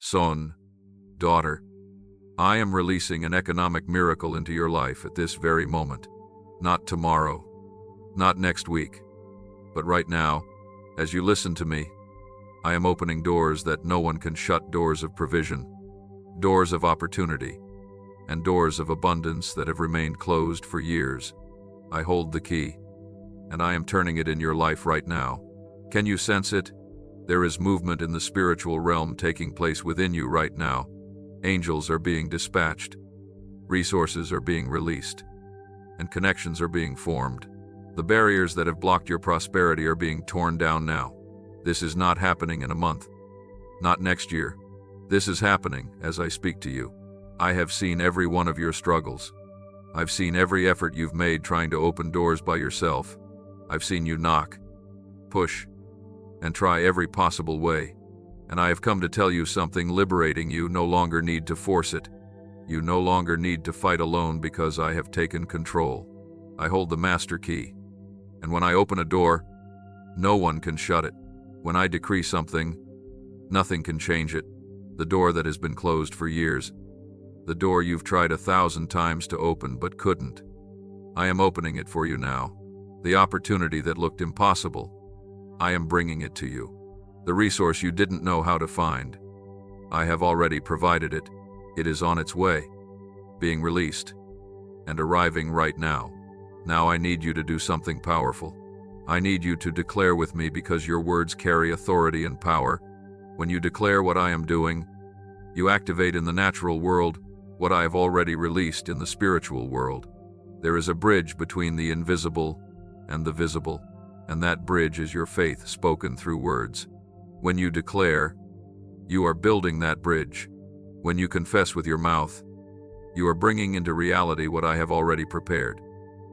Son, daughter, I am releasing an economic miracle into your life at this very moment. Not tomorrow, not next week, but right now, as you listen to me, I am opening doors that no one can shut, doors of provision, doors of opportunity, and doors of abundance that have remained closed for years. I hold the key, and I am turning it in your life right now. Can you sense it? There is movement in the spiritual realm taking place within you right now. Angels are being dispatched, resources are being released, and connections are being formed. The barriers that have blocked your prosperity are being torn down now. This is not happening in a month, not next year. This is happening as I speak to you. I have seen every one of your struggles. I've seen every effort you've made trying to open doors by yourself. I've seen you knock, push, and try every possible way. And I have come to tell you something liberating. You no longer need to force it. You no longer need to fight alone because I have taken control. I hold the master key. And when I open a door, no one can shut it. When I decree something, nothing can change it. The door that has been closed for years, the door you've tried 1,000 times to open but couldn't, I am opening it for you now. The opportunity that looked impossible, I am bringing it to you. The resource you didn't know how to find, I have already provided it. It is on its way, being released, and arriving right now. Now I need you to do something powerful. I need you to declare with me because your words carry authority and power. When you declare what I am doing, you activate in the natural world what I have already released in the spiritual world. There is a bridge between the invisible and the visible, and that bridge is your faith spoken through words. When you declare, you are building that bridge. When you confess with your mouth, you are bringing into reality what I have already prepared.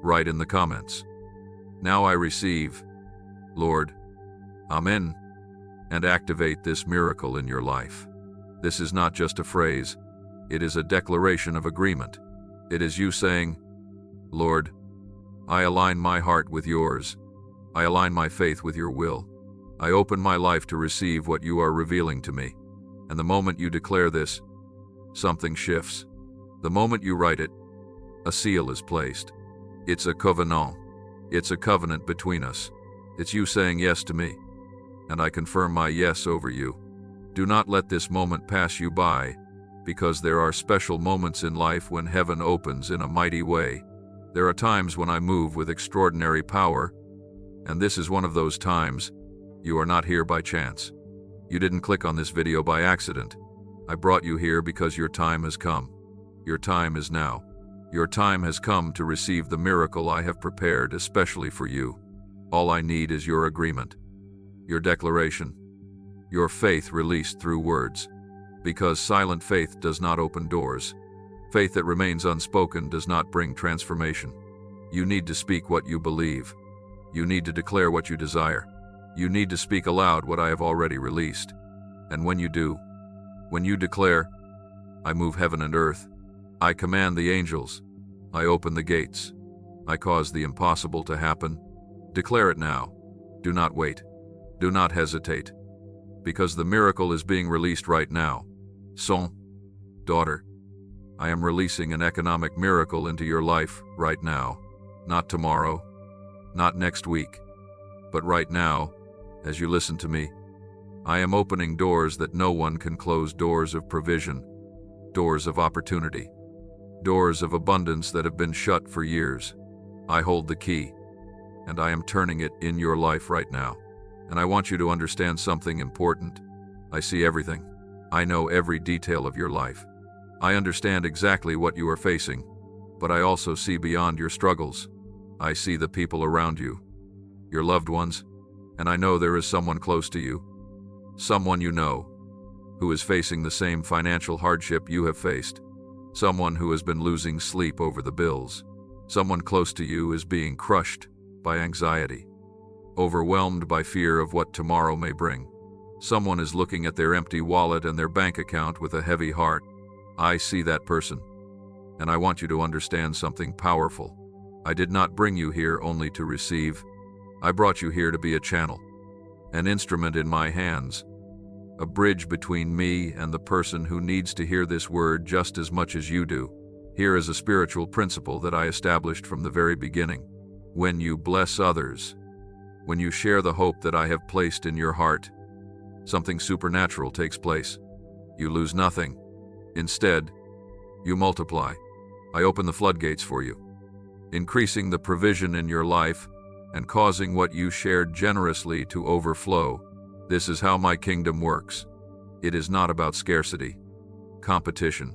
Write in the comments, "Now I receive, Lord, Amen," and activate this miracle in your life. This is not just a phrase, it is a declaration of agreement. It is you saying, "Lord, I align my heart with yours. I align my faith with your will. I open my life to receive what you are revealing to me." And the moment you declare this, something shifts. The moment you write it, a seal is placed. It's a covenant. It's a covenant between us. It's you saying yes to me, and I confirm my yes over you. Do not let this moment pass you by, because there are special moments in life when heaven opens in a mighty way. There are times when I move with extraordinary power, and this is one of those times. You are not here by chance. You didn't click on this video by accident. I brought you here because your time has come. Your time is now. Your time has come to receive the miracle I have prepared especially for you. All I need is your agreement, your declaration, your faith released through words. Because silent faith does not open doors. Faith that remains unspoken does not bring transformation. You need to speak what you believe. You need to declare what you desire. You need to speak aloud what I have already released. And when you do, when you declare, I move heaven and earth, I command the angels, I open the gates, I cause the impossible to happen. Declare it now. Do not wait. Do not hesitate. Because the miracle is being released right now. Son, daughter, I am releasing an economic miracle into your life right now. Not tomorrow, not next week, but right now, as you listen to me. I am opening doors that no one can close, doors of provision, doors of opportunity, doors of abundance that have been shut for years. I hold the key, and I am turning it in your life right now. And I want you to understand something important. I see everything. I know every detail of your life. I understand exactly what you are facing, but I also see beyond your struggles. I see the people around you, your loved ones, and I know there is someone close to you, someone you know, who is facing the same financial hardship you have faced, someone who has been losing sleep over the bills. Someone close to you is being crushed by anxiety, overwhelmed by fear of what tomorrow may bring. Someone is looking at their empty wallet and their bank account with a heavy heart. I see that person, and I want you to understand something powerful. I did not bring you here only to receive. I brought you here to be a channel, an instrument in my hands. a bridge between me and the person who needs to hear this word just as much as you do. Here is a spiritual principle that I established from the very beginning. When you bless others, when you share the hope that I have placed in your heart, something supernatural takes place. You lose nothing. Instead, you multiply. I open the floodgates for you, increasing the provision in your life and causing what you shared generously to overflow. This is how my kingdom works. It is not about scarcity, competition,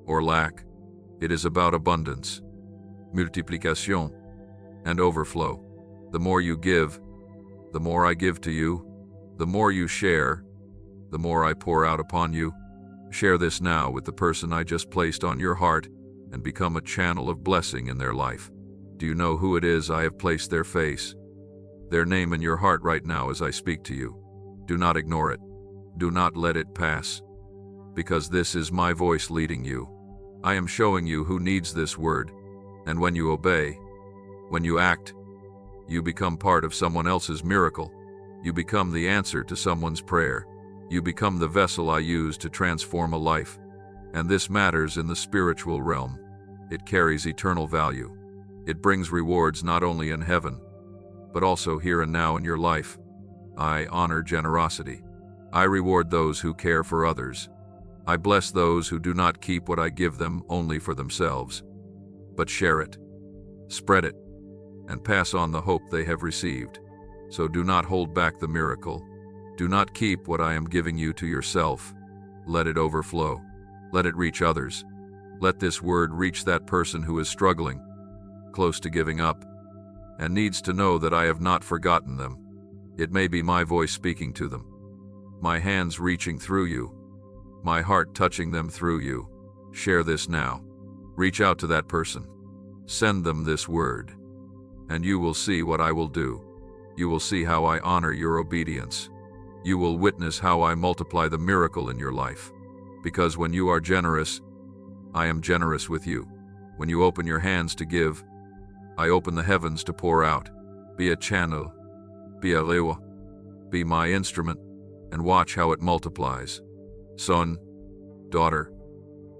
or lack. It is about abundance, multiplication, and overflow. The more you give, the more I give to you. The more you share, the more I pour out upon you. Share this now with the person I just placed on your heart and become a channel of blessing in their life. Do you know who it is I have placed their face, their name in your heart right now as I speak to you? Do not ignore it. Do not let it pass, because this is my voice leading you. I am showing you who needs this word, and when you obey, when you act, you become part of someone else's miracle. You become the answer to someone's prayer. You become the vessel I use to transform a life. And this matters in the spiritual realm. It carries eternal value. It brings rewards not only in heaven, but also here and now in your life. I honor generosity. I reward those who care for others. I bless those who do not keep what I give them only for themselves, but share it, spread it, and pass on the hope they have received. So do not hold back the miracle. Do not keep what I am giving you to yourself. Let it overflow. Let it reach others. Let this word reach that person who is struggling, close to giving up, and needs to know that I have not forgotten them. It may be my voice speaking to them, my hands reaching through you, my heart touching them through you. Share this now. Reach out to that person. Send them this word, and you will see what I will do. You will see how I honor your obedience. You will witness how I multiply the miracle in your life. Because when you are generous, I am generous with you. When you open your hands to give, I open the heavens to pour out. Be a channel, be a rewa, be my instrument, and watch how it multiplies. Son, daughter,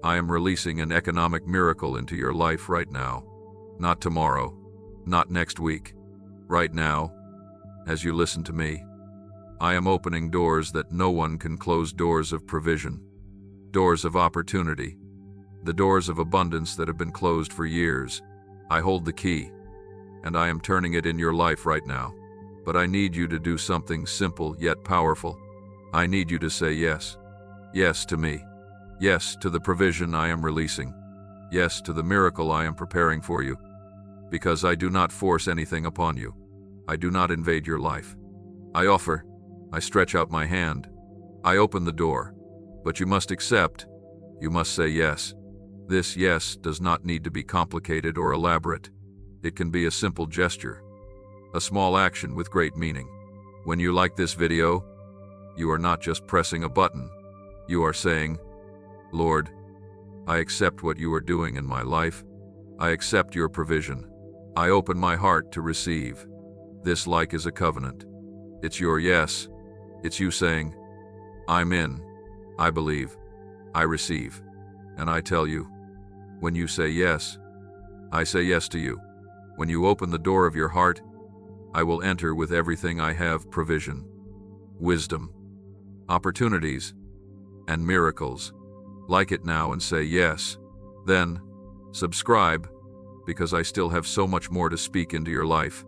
I am releasing an economic miracle into your life right now. Not tomorrow, not next week. Right now, as you listen to me, I am opening doors that no one can close, doors of provision, doors of opportunity, the doors of abundance that have been closed for years. I hold the key, and I am turning it in your life right now. But I need you to do something simple yet powerful. I need you to say yes. Yes to me. Yes to the provision I am releasing. Yes to the miracle I am preparing for you. Because I do not force anything upon you. I do not invade your life. I offer. I stretch out my hand. I open the door. But you must accept. You must say yes. This yes does not need to be complicated or elaborate. It can be a simple gesture, a small action with great meaning. When you like this video, you are not just pressing a button. You are saying, Lord, I accept what you are doing in my life. I accept your provision. I open my heart to receive. This like is a covenant. It's your yes. It's you saying, I'm in. I believe. I receive. And I tell you, when you say yes, I say yes to you. When you open the door of your heart, I will enter with everything I have: provision, wisdom, opportunities, and miracles. Like it now and say yes. Then, subscribe, because I still have so much more to speak into your life.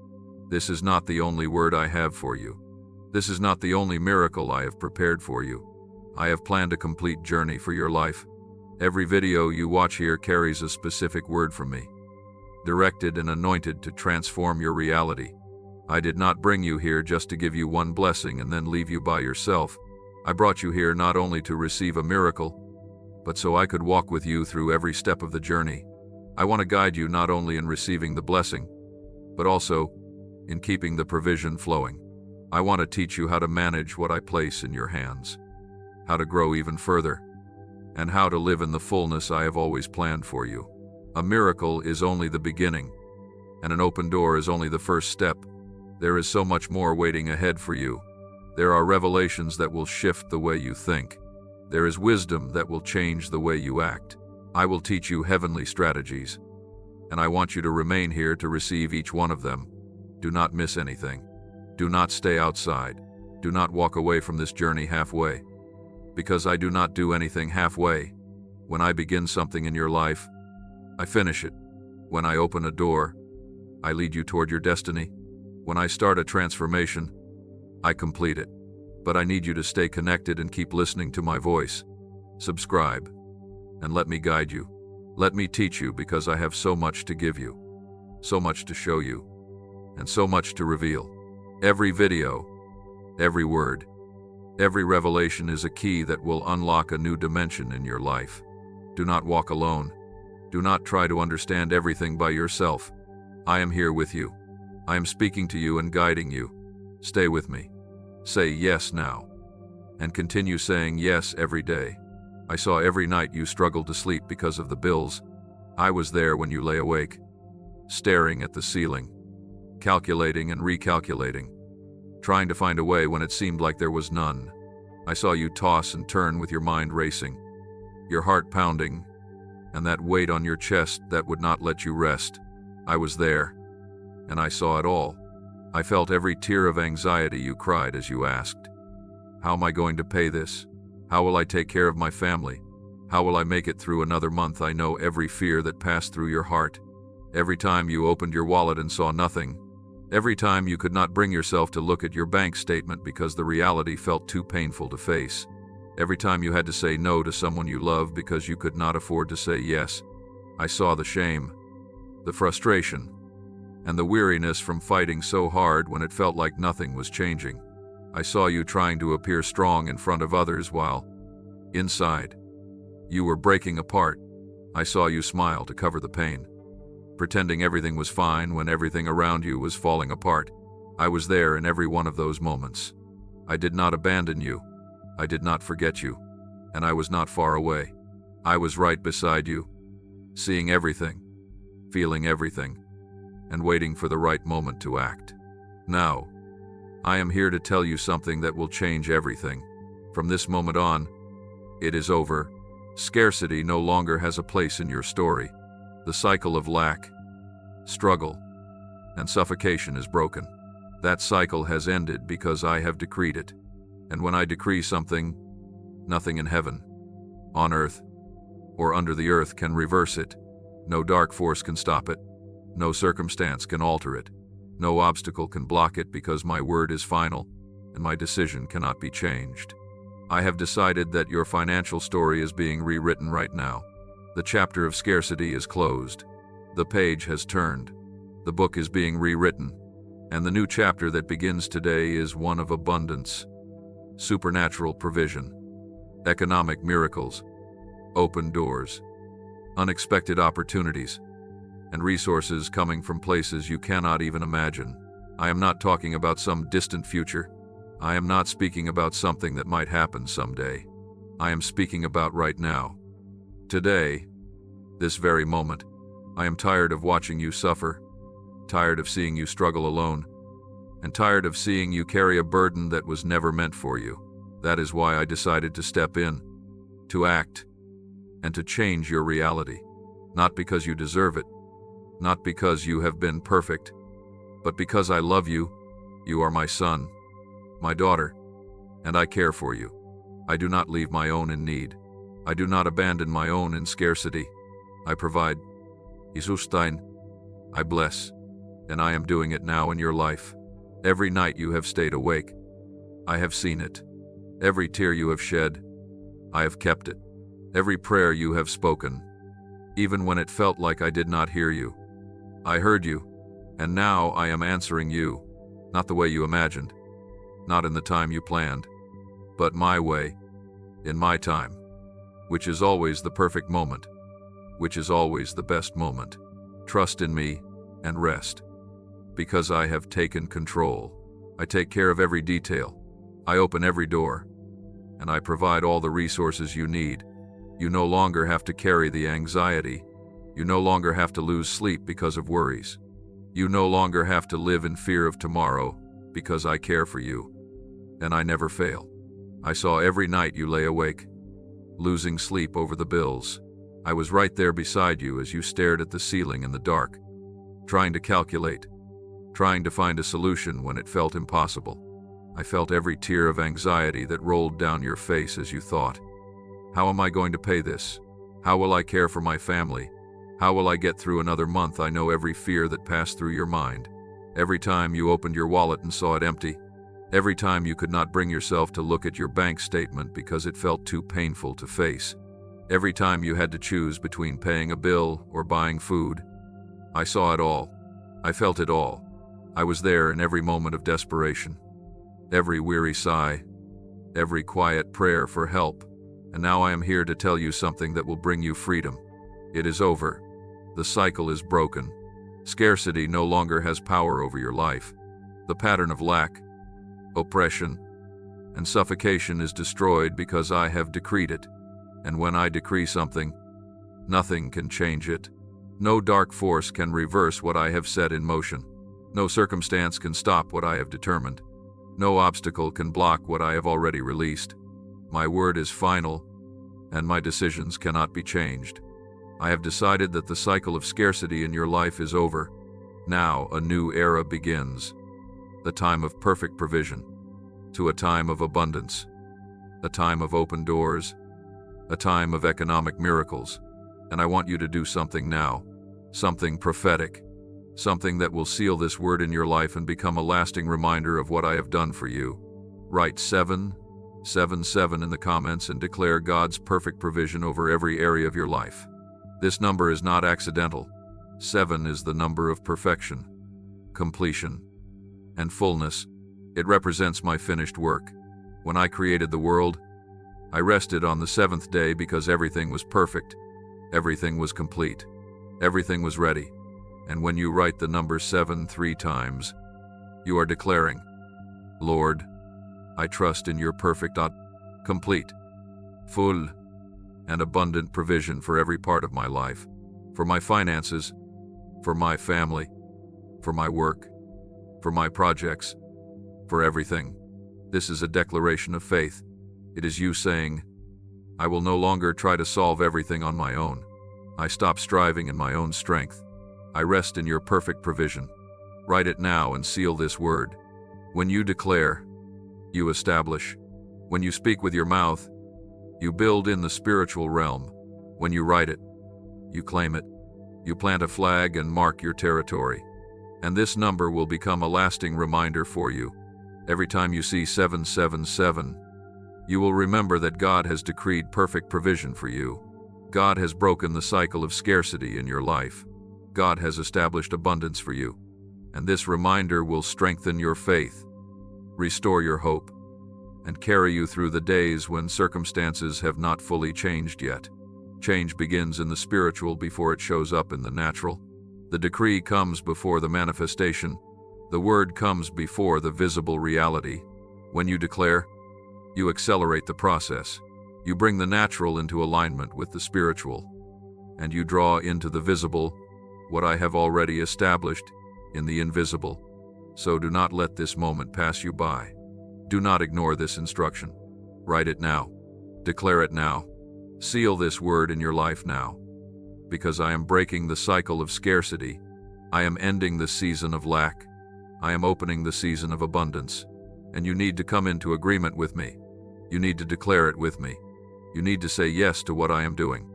This is not the only word I have for you. This is not the only miracle I have prepared for you. I have planned a complete journey for your life. Every video you watch here carries a specific word from me, directed and anointed to transform your reality. I did not bring you here just to give you one blessing and then leave you by yourself. I brought you here not only to receive a miracle, but so I could walk with you through every step of the journey. I want to guide you not only in receiving the blessing, but also in keeping the provision flowing. I want to teach you how to manage what I place in your hands, how to grow even further, and how to live in the fullness I have always planned for you. A miracle is only the beginning, and an open door is only the first step. There is so much more waiting ahead for you. There are revelations that will shift the way you think. There is wisdom that will change the way you act. I will teach you heavenly strategies, and I want you to remain here to receive each one of them. Do not miss anything. Do not stay outside. Do not walk away from this journey halfway, because I do not do anything halfway. When I begin something in your life, I finish it. When I open a door, I lead you toward your destiny. When I start a transformation, I complete it. But I need you to stay connected and keep listening to my voice. Subscribe, and let me guide you. Let me teach you, because I have so much to give you, so much to show you, and so much to reveal. Every video, every word, every revelation is a key that will unlock a new dimension in your life. Do not walk alone. Do not try to understand everything by yourself. I am here with you. I am speaking to you and guiding you. Stay with me. Say yes now, and continue saying yes every day. I saw every night you struggled to sleep because of the bills. I was there when you lay awake, staring at the ceiling, calculating and recalculating, trying to find a way when it seemed like there was none. I saw you toss and turn with your mind racing, your heart pounding, and that weight on your chest that would not let you rest. I was there, and I saw it all. I felt every tear of anxiety you cried as you asked, "How am I going to pay this? How will I take care of my family? How will I make it through another month?" I know every fear that passed through your heart. Every time you opened your wallet and saw nothing. Every time you could not bring yourself to look at your bank statement because the reality felt too painful to face. Every time you had to say no to someone you love because you could not afford to say yes. I saw the shame, the frustration, and the weariness from fighting so hard when it felt like nothing was changing. I saw you trying to appear strong in front of others while, inside, you were breaking apart. I saw you smile to cover the pain, pretending everything was fine when everything around you was falling apart. I was there in every one of those moments. I did not abandon you. I did not forget you. And I was not far away. I was right beside you, seeing everything, feeling everything, and waiting for the right moment to act. Now, I am here to tell you something that will change everything. From this moment on, it is over. Scarcity no longer has a place in your story. The cycle of lack, struggle, and suffocation is broken. That cycle has ended because I have decreed it. And when I decree something, nothing in heaven, on earth, or under the earth can reverse it. No dark force can stop it. No circumstance can alter it. No obstacle can block it, because my word is final, and my decision cannot be changed. I have decided that your financial story is being rewritten right now. The chapter of scarcity is closed. The page has turned. The book is being rewritten, and the new chapter that begins today is one of abundance, supernatural provision, economic miracles, open doors, unexpected opportunities, and resources coming from places you cannot even imagine. I am not talking about some distant future. I am not speaking about something that might happen someday. I am speaking about right now. Today, this very moment. I am tired of watching you suffer, tired of seeing you struggle alone, and tired of seeing you carry a burden that was never meant for you. That is why I decided to step in, to act, and to change your reality. Not because you deserve it, not because you have been perfect, but because I love you. You are my son, my daughter, and I care for you. I do not leave my own in need. I do not abandon my own in scarcity. I provide. Isustein. I bless, and I am doing it now in your life. Every night you have stayed awake, I have seen it. Every tear you have shed, I have kept it. Every prayer you have spoken, even when it felt like I did not hear you, I heard you, and now I am answering you, not the way you imagined, not in the time you planned, but my way, in my time, which is always the perfect moment, which is always the best moment. Trust in me and rest, because I have taken control. I take care of every detail. I open every door, and I provide all the resources you need. You no longer have to carry the anxiety. You no longer have to lose sleep because of worries. You no longer have to live in fear of tomorrow, because I care for you. and I never fail. I saw every night you lay awake, losing sleep over the bills. I was right there beside you as you stared at the ceiling in the dark, trying to calculate, trying to find a solution when it felt impossible. I felt every tear of anxiety that rolled down your face as you thought, how am I going to pay this? How will I care for my family? How will I get through another month? I know every fear that passed through your mind. Every time you opened your wallet and saw it empty. Every time you could not bring yourself to look at your bank statement because it felt too painful to face. Every time you had to choose between paying a bill or buying food. I saw it all. I felt it all. I was there in every moment of desperation. Every weary sigh. Every quiet prayer for help. And now I am here to tell you something that will bring you freedom. It is over. The cycle is broken. Scarcity no longer has power over your life. The pattern of lack, oppression, and suffocation is destroyed because I have decreed it. And when I decree something, nothing can change it. No dark force can reverse what I have set in motion. No circumstance can stop what I have determined. No obstacle can block what I have already released. My word is final, and my decisions cannot be changed. I have decided that the cycle of scarcity in your life is over. Now a new era begins. The time of perfect provision, to a time of abundance, a time of open doors, a time of economic miracles. And I want you to do something now, something prophetic, something that will seal this word in your life and become a lasting reminder of what I have done for you. Write 777 in the comments and declare God's perfect provision over every area of your life. This number is not accidental. 7 is the number of perfection, completion, and fullness. It represents my finished work. When I created the world, I rested on the seventh day because everything was perfect. Everything was complete. Everything was ready. And when you write the number 7 3 times, you are declaring, Lord, I trust in your perfect, complete, full, and abundant provision for every part of my life, for my finances, for my family, for my work, for my projects, for everything. This is a declaration of faith. It is you saying, I will no longer try to solve everything on my own. I stop striving in my own strength. I rest in your perfect provision. Write it now and seal this word. When you declare, you establish. When you speak with your mouth, you build in the spiritual realm. When you write it, you claim it. You plant a flag and mark your territory. And this number will become a lasting reminder for you. Every time you see 777, you will remember that God has decreed perfect provision for you. God has broken the cycle of scarcity in your life. God has established abundance for you. And this reminder will strengthen your faith, restore your hope, and carry you through the days when circumstances have not fully changed yet. Change begins in the spiritual before it shows up in the natural. The decree comes before the manifestation. The word comes before the visible reality. When you declare, you accelerate the process. You bring the natural into alignment with the spiritual, and you draw into the visible what I have already established in the invisible. So do not let this moment pass you by. Do not ignore this instruction. Write it now. Declare it now. Seal this word in your life now. Because I am breaking the cycle of scarcity. I am ending the season of lack. I am opening the season of abundance. And you need to come into agreement with me. You need to declare it with me. You need to say yes to what I am doing.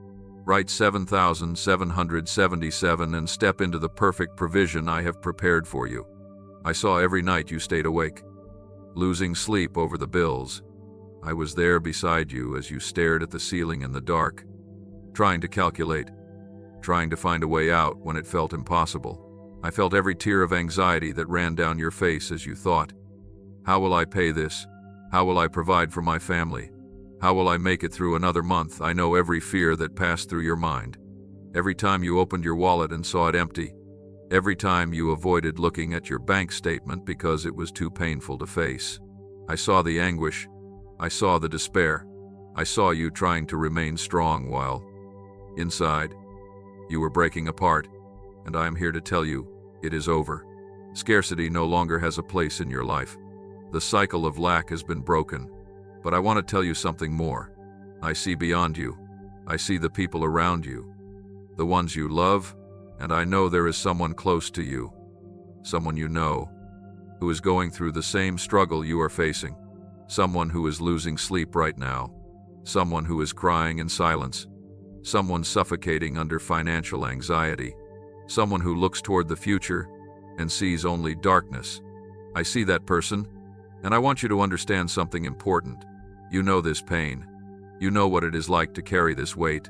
Write 7,777 and step into the perfect provision I have prepared for you. I saw every night you stayed awake, losing sleep over the bills. I was there beside you as you stared at the ceiling in the dark, trying to calculate, trying to find a way out when it felt impossible. I felt every tear of anxiety that ran down your face as you thought, how will I pay this? How will I provide for my family? How will I make it through another month? I know every fear that passed through your mind. Every time you opened your wallet and saw it empty. Every time you avoided looking at your bank statement because it was too painful to face. I saw the anguish. I saw the despair. I saw you trying to remain strong while, inside, you were breaking apart. And I am here to tell you, it is over. Scarcity no longer has a place in your life. The cycle of lack has been broken. But I want to tell you something more. I see beyond you. I see the people around you, the ones you love, and I know there is someone close to you, someone you know, who is going through the same struggle you are facing, someone who is losing sleep right now, someone who is crying in silence, someone suffocating under financial anxiety, someone who looks toward the future and sees only darkness. I see that person, and I want you to understand something important. You know this pain. You know what it is like to carry this weight.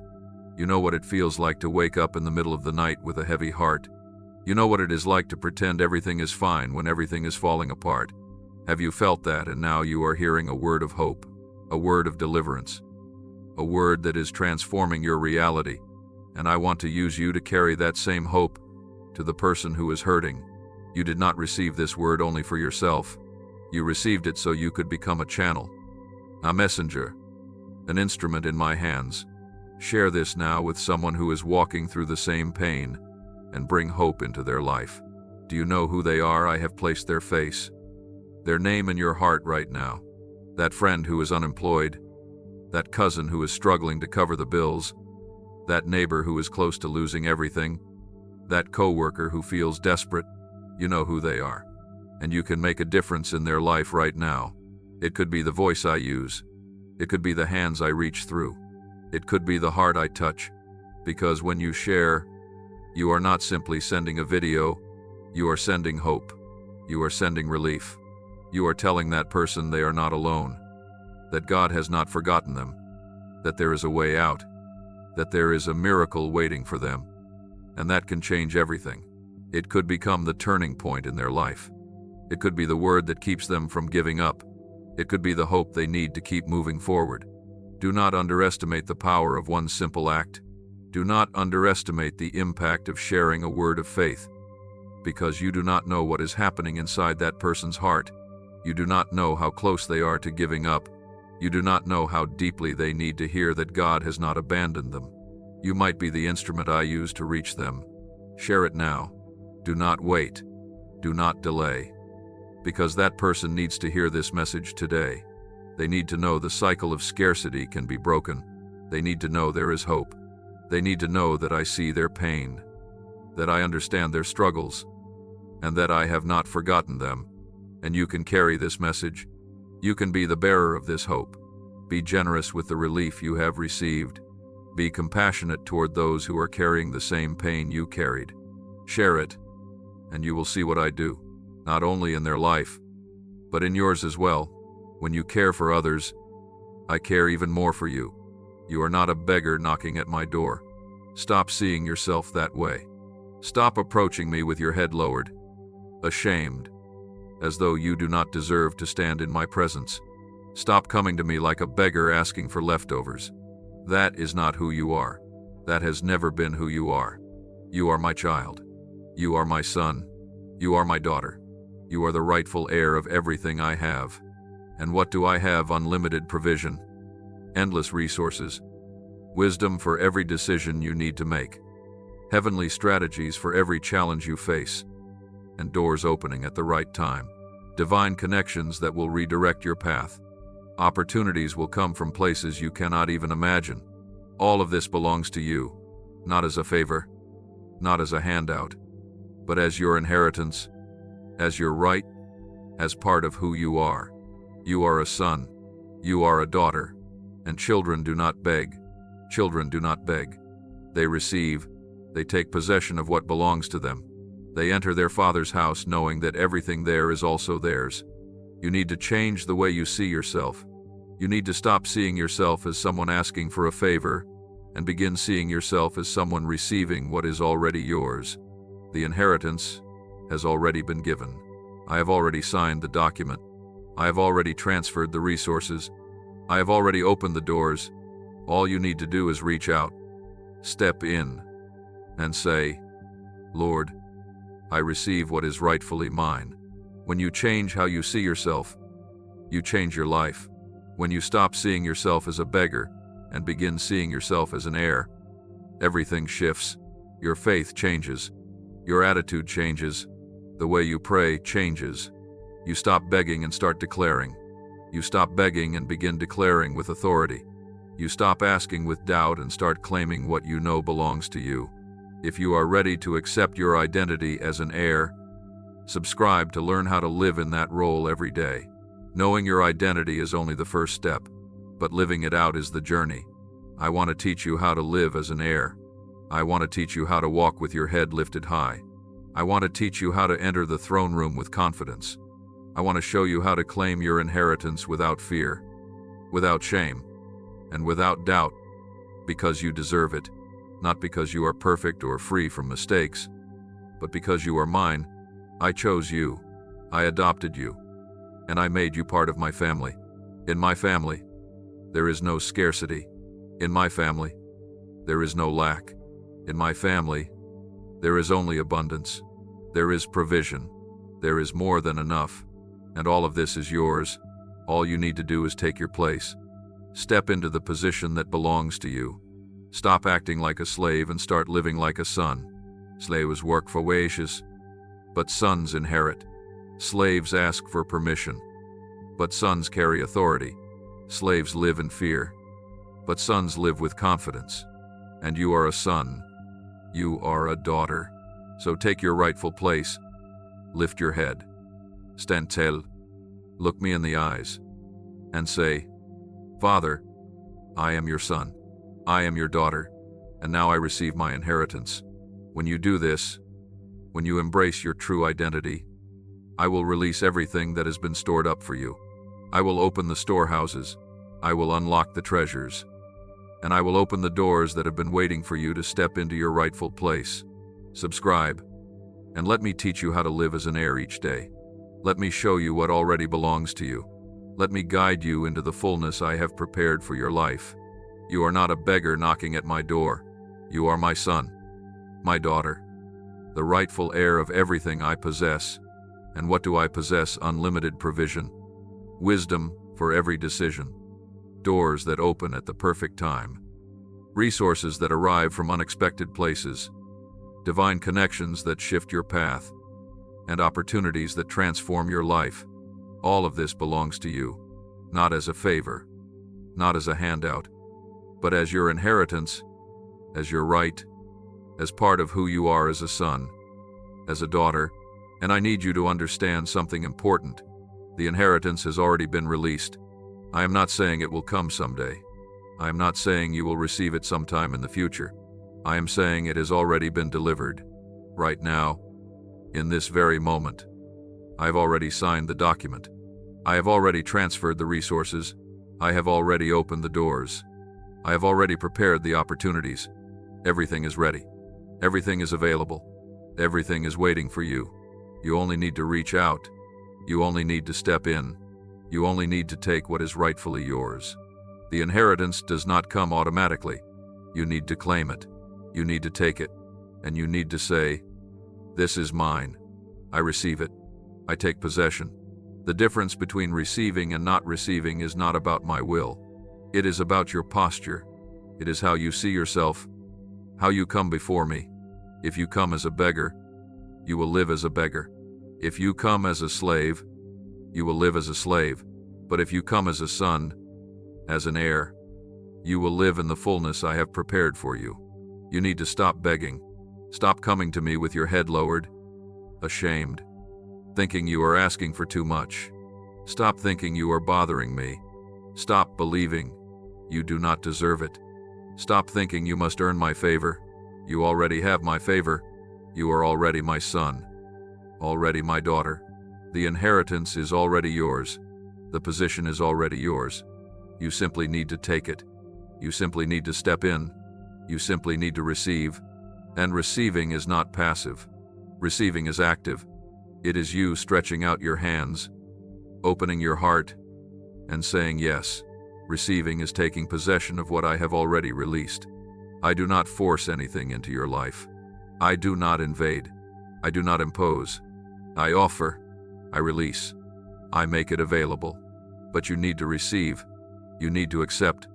You know what it feels like to wake up in the middle of the night with a heavy heart. You know what it is like to pretend everything is fine when everything is falling apart. Have you felt that, and now you are hearing a word of hope, a word of deliverance, a word that is transforming your reality, and I want to use you to carry that same hope to the person who is hurting. You did not receive this word only for yourself. You received it so you could become a channel, a messenger, an instrument in my hands. Share this now with someone who is walking through the same pain and bring hope into their life. Do you know who they are? I have placed their face, their name in your heart right now. That friend who is unemployed, that cousin who is struggling to cover the bills, that neighbor who is close to losing everything, that coworker who feels desperate. You know who they are, and you can make a difference in their life right now. It could be the voice I use. It could be the hands I reach through. It could be the heart I touch. Because when you share, you are not simply sending a video, you are sending hope. You are sending relief. You are telling that person they are not alone, that God has not forgotten them, that there is a way out, that there is a miracle waiting for them, and that can change everything. It could become the turning point in their life. It could be the word that keeps them from giving up. It could be the hope they need to keep moving forward. Do not underestimate the power of one simple act. Do not underestimate the impact of sharing a word of faith, because you do not know what is happening inside that person's heart. You do not know how close they are to giving up. You do not know how deeply they need to hear that God has not abandoned them. You might be the instrument I use to reach them. Share it now. Do not wait. Do not delay. Because that person needs to hear this message today. They need to know the cycle of scarcity can be broken. They need to know there is hope. They need to know that I see their pain, that I understand their struggles, and that I have not forgotten them. And you can carry this message. You can be the bearer of this hope. Be generous with the relief you have received. Be compassionate toward those who are carrying the same pain you carried. Share it, and you will see what I do, not only in their life, but in yours as well. When you care for others, I care even more for you. You are not a beggar knocking at my door. Stop seeing yourself that way. Stop approaching me with your head lowered, ashamed, as though you do not deserve to stand in my presence. Stop coming to me like a beggar asking for leftovers. That is not who you are. That has never been who you are. You are my child. You are my son. You are my daughter. You are the rightful heir of everything I have. And what do I have? Unlimited provision, endless resources, wisdom for every decision you need to make, heavenly strategies for every challenge you face, and doors opening at the right time, divine connections that will redirect your path. Opportunities will come from places you cannot even imagine. All of this belongs to you, not as a favor, not as a handout, but as your inheritance, as your right, as part of who you are. You are a son, you are a daughter, and children do not beg. Children do not beg. They receive, they take possession of what belongs to them. They enter their Father's house knowing that everything there is also theirs. You need to change the way you see yourself. You need to stop seeing yourself as someone asking for a favor and begin seeing yourself as someone receiving what is already yours. The inheritance has already been given. I have already signed the document. I have already transferred the resources. I have already opened the doors. All you need to do is reach out, step in, and say, Lord, I receive what is rightfully mine. When you change how you see yourself, you change your life. When you stop seeing yourself as a beggar and begin seeing yourself as an heir, everything shifts. Your faith changes. Your attitude changes. The way you pray changes. You stop begging and start declaring. You stop begging and begin declaring with authority. You stop asking with doubt and start claiming what you know belongs to you. If you are ready to accept your identity as an heir, subscribe to learn how to live in that role every day. Knowing your identity is only the first step, but living it out is the journey. I want to teach you how to live as an heir. I want to teach you how to walk with your head lifted high. I want to teach you how to enter the throne room with confidence. I want to show you how to claim your inheritance without fear, without shame, and without doubt, because you deserve it, not because you are perfect or free from mistakes, but because you are mine. I chose you, I adopted you, and I made you part of my family. In my family, there is no scarcity. In my family, there is no lack. In my family, there is only abundance. There is provision. There is more than enough. And all of this is yours. All you need to do is take your place. Step into the position that belongs to you. Stop acting like a slave and start living like a son. Slaves work for wages, but sons inherit. Slaves ask for permission, but sons carry authority. Slaves live in fear, but sons live with confidence. And you are a son. You are a daughter. So take your rightful place. Lift your head. Stand still. Look me in the eyes and say, Father, I am your son. I am your daughter, and now I receive my inheritance. When you do this, when you embrace your true identity, I will release everything that has been stored up for you. I will open the storehouses. I will unlock the treasures. And I will open the doors that have been waiting for you to step into your rightful place. Subscribe, and let me teach you how to live as an heir each day. Let me show you what already belongs to you. Let me guide you into the fullness I have prepared for your life. You are not a beggar knocking at my door. You are my son, my daughter, the rightful heir of everything I possess. And what do I possess? Unlimited provision, wisdom for every decision, doors that open at the perfect time, resources that arrive from unexpected places, divine connections that shift your path, and opportunities that transform your life. All of this belongs to you, not as a favor, not as a handout, but as your inheritance, as your right, as part of who you are as a son, as a daughter. And I need you to understand something important. The inheritance has already been released. I am not saying it will come someday. I am not saying you will receive it sometime in the future. I am saying it has already been delivered. Right now, in this very moment, I have already signed the document. I have already transferred the resources. I have already opened the doors. I have already prepared the opportunities. Everything is ready. Everything is available. Everything is waiting for you. You only need to reach out. You only need to step in. You only need to take what is rightfully yours. The inheritance does not come automatically. You need to claim it. You need to take it. And you need to say, "This is mine. I receive it. I take possession." The difference between receiving and not receiving is not about my will. It is about your posture. It is how you see yourself, how you come before me. If you come as a beggar, you will live as a beggar. If you come as a slave, you will live as a slave. But if you come as a son, as an heir, you will live in the fullness I have prepared for you. You need to stop begging. Stop coming to me with your head lowered, ashamed, thinking you are asking for too much. Stop thinking you are bothering me. Stop believing you do not deserve it. Stop thinking you must earn my favor. You already have my favor. You are already my son, already my daughter. The inheritance is already yours. The position is already yours. You simply need to take it. You simply need to step in. You simply need to receive. And receiving is not passive. Receiving is active. It is you stretching out your hands, opening your heart, and saying yes. Receiving is taking possession of what I have already released. I do not force anything into your life. I do not invade. I do not impose. I offer. I release. I make it available. But you need to receive. You need to accept.